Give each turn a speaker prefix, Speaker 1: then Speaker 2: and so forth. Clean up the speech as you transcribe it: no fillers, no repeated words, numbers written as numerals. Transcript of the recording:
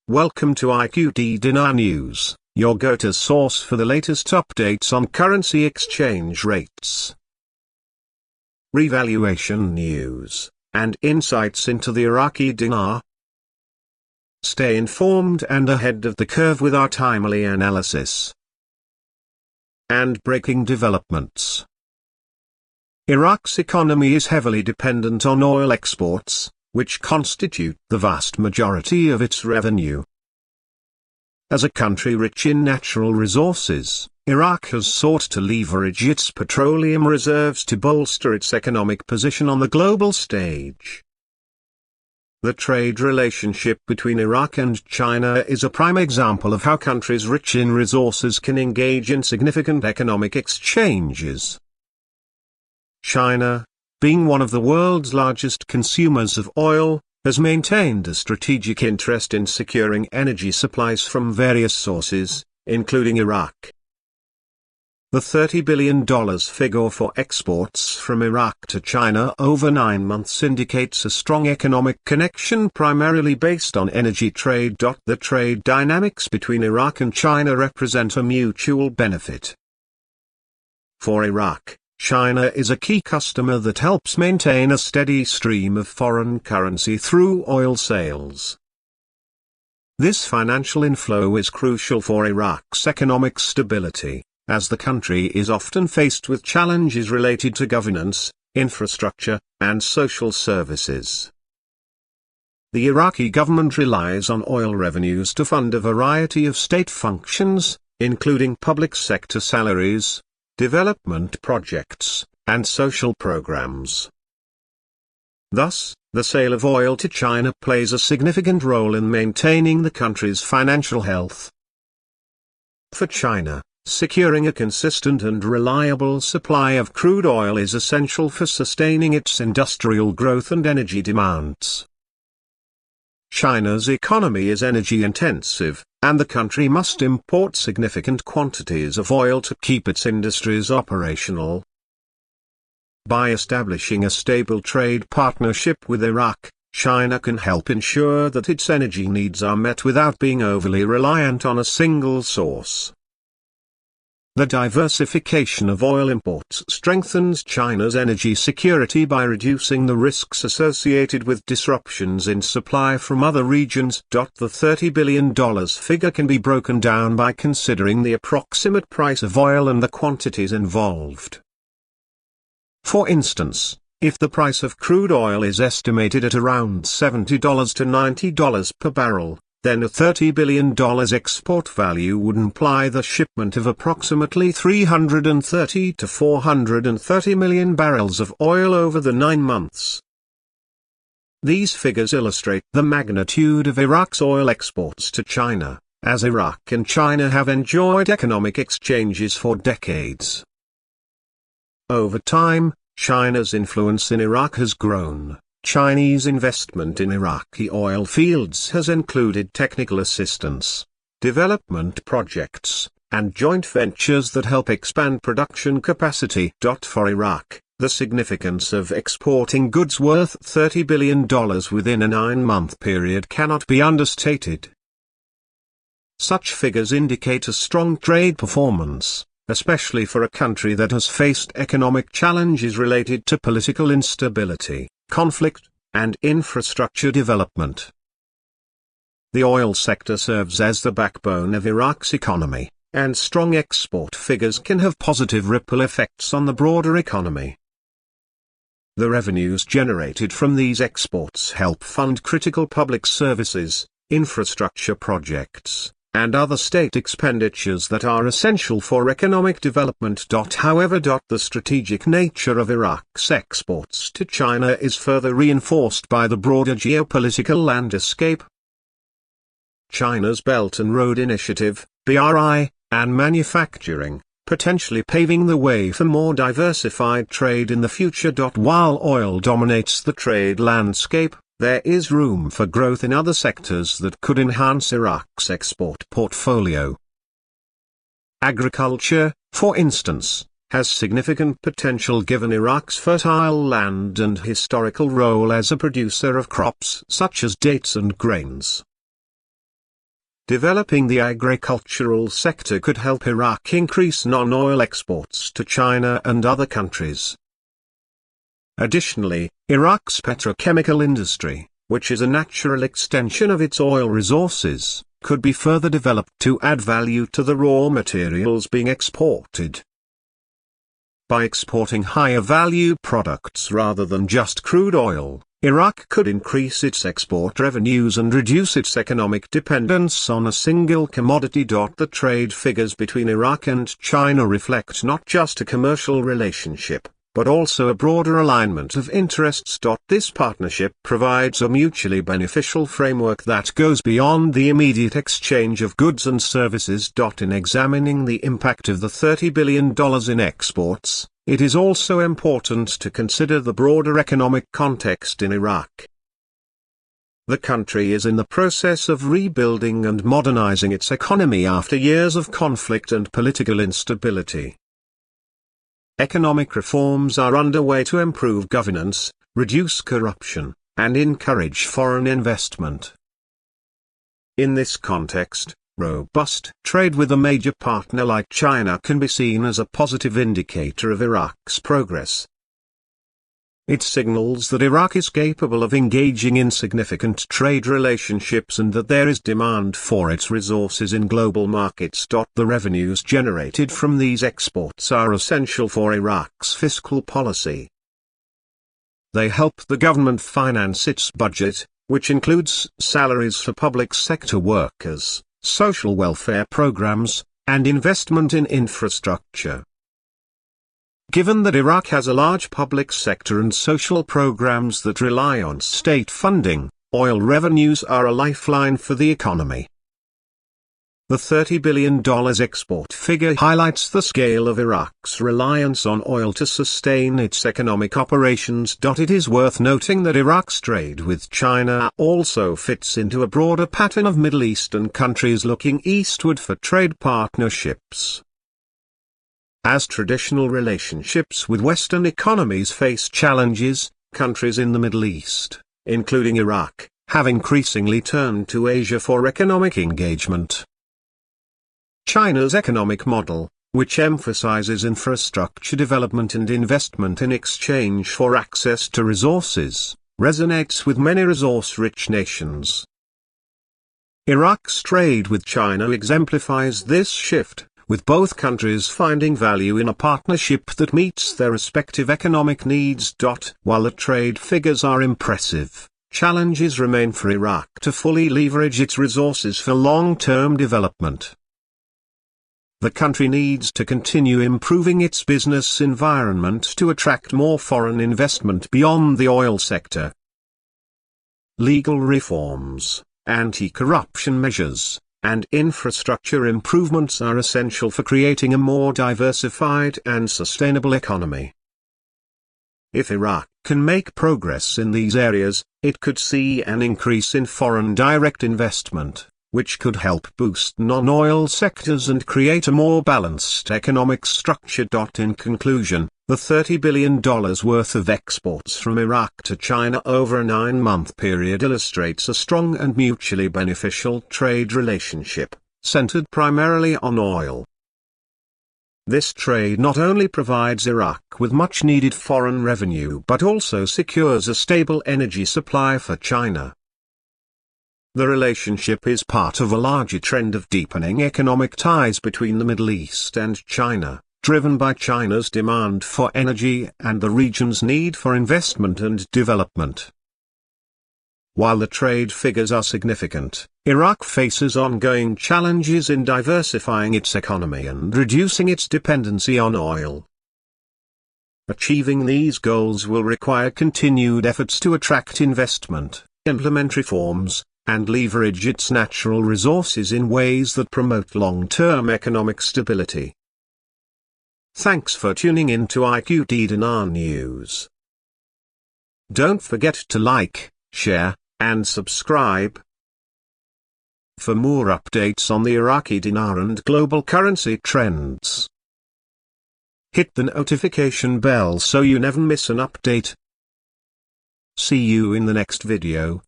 Speaker 1: Welcome to IQD Dinar News, your go-to source for the latest updates on currency exchange rates, revaluation news, and insights into the Iraqi dinar. Stay informed and ahead of the curve with our timely analysis and breaking developments. Iraq's economy is heavily dependent on oil exports, which constitute the vast majority of its revenue. As a country rich in natural resources, Iraq has sought to leverage its petroleum reserves to bolster its economic position on the global stage. The trade relationship between Iraq and China is a prime example of how countries rich in resources can engage in significant economic exchanges. China, being one of the world's largest consumers of oil, has maintained a strategic interest in securing energy supplies from various sources, including Iraq. The $30 billion figure for exports from Iraq to China over 9 months indicates a strong economic connection primarily based on energy trade. The trade dynamics between Iraq and China represent a mutual benefit. For Iraq, China is a key customer that helps maintain a steady stream of foreign currency through oil sales. This financial inflow is crucial for Iraq's economic stability, as the country is often faced with challenges related to governance, infrastructure, and social services. The Iraqi government relies on oil revenues to fund a variety of state functions, including public sector salaries, development projects, and social programs. Thus, the sale of oil to China plays a significant role in maintaining the country's financial health. For China, securing a consistent and reliable supply of crude oil is essential for sustaining its industrial growth and energy demands. China's economy is energy-intensive, and the country must import significant quantities of oil to keep its industries operational. By establishing a stable trade partnership with Iraq, China can help ensure that its energy needs are met without being overly reliant on a single source. The diversification of oil imports strengthens China's energy security by reducing the risks associated with disruptions in supply from other regions. The $30 billion figure can be broken down by considering the approximate price of oil and the quantities involved. For instance, if the price of crude oil is estimated at around $70 to $90 per barrel, then a $30 billion export value would imply the shipment of approximately 330 to 430 million barrels of oil over the 9 months. These figures illustrate the magnitude of Iraq's oil exports to China, as Iraq and China have enjoyed economic exchanges for decades. Over time, China's influence in Iraq has grown. Chinese investment in Iraqi oil fields has included technical assistance, development projects, and joint ventures that help expand production capacity. For Iraq, the significance of exporting goods worth $30 billion within a 9-month period cannot be understated. Such figures indicate a strong trade performance, especially for a country that has faced economic challenges related to political instability, conflict, and infrastructure development. The oil sector serves as the backbone of Iraq's economy, and strong export figures can have positive ripple effects on the broader economy. The revenues generated from these exports help fund critical public services, infrastructure projects, and other state expenditures that are essential for economic development. However, the strategic nature of Iraq's exports to China is further reinforced by the broader geopolitical landscape. China's Belt and Road Initiative, BRI, and manufacturing, potentially paving the way for more diversified trade in the future. While oil dominates the trade landscape, there is room for growth in other sectors that could enhance Iraq's export portfolio. Agriculture, for instance, has significant potential given Iraq's fertile land and historical role as a producer of crops such as dates and grains. Developing the agricultural sector could help Iraq increase non-oil exports to China and other countries. Additionally, Iraq's petrochemical industry, which is a natural extension of its oil resources, could be further developed to add value to the raw materials being exported. By exporting higher value products rather than just crude oil, Iraq could increase its export revenues and reduce its economic dependence on a single commodity. The trade figures between Iraq and China reflect not just a commercial relationship, but also a broader alignment of interests. This partnership provides a mutually beneficial framework that goes beyond the immediate exchange of goods and services. In examining the impact of the $30 billion in exports, it is also important to consider the broader economic context in Iraq. The country is in the process of rebuilding and modernizing its economy after years of conflict and political instability. Economic reforms are underway to improve governance, reduce corruption, and encourage foreign investment. In this context, robust trade with a major partner like China can be seen as a positive indicator of Iraq's progress. It signals that Iraq is capable of engaging in significant trade relationships and that there is demand for its resources in global markets. The revenues generated from these exports are essential for Iraq's fiscal policy. They help the government finance its budget, which includes salaries for public sector workers, social welfare programs, and investment in infrastructure. Given that Iraq has a large public sector and social programs that rely on state funding, oil revenues are a lifeline for the economy. The $30 billion export figure highlights the scale of Iraq's reliance on oil to sustain its economic operations. It is worth noting that Iraq's trade with China also fits into a broader pattern of Middle Eastern countries looking eastward for trade partnerships. As traditional relationships with Western economies face challenges, countries in the Middle East, including Iraq, have increasingly turned to Asia for economic engagement. China's economic model, which emphasizes infrastructure development and investment in exchange for access to resources, resonates with many resource-rich nations. Iraq's trade with China exemplifies this shift, with both countries finding value in a partnership that meets their respective economic needs. While the trade figures are impressive, challenges remain for Iraq to fully leverage its resources for long-term development. The country needs to continue improving its business environment to attract more foreign investment beyond the oil sector. Legal reforms, anti-corruption measures, and infrastructure improvements are essential for creating a more diversified and sustainable economy. If Iraq can make progress in these areas, it could see an increase in foreign direct investment, which could help boost non-oil sectors and create a more balanced economic structure. In conclusion, the $30 billion worth of exports from Iraq to China over a 9-month period illustrates a strong and mutually beneficial trade relationship, centered primarily on oil. This trade not only provides Iraq with much-needed foreign revenue but also secures a stable energy supply for China. The relationship is part of a larger trend of deepening economic ties between the Middle East and China, driven by China's demand for energy and the region's need for investment and development. While the trade figures are significant, Iraq faces ongoing challenges in diversifying its economy and reducing its dependency on oil. Achieving these goals will require continued efforts to attract investment, implement reforms, and leverage its natural resources in ways that promote long-term economic stability. Thanks for tuning in to IQD Dinar News. Don't forget to like, share, and subscribe. For more updates on the Iraqi dinar and global currency trends, hit the notification bell so you never miss an update. See you in the next video.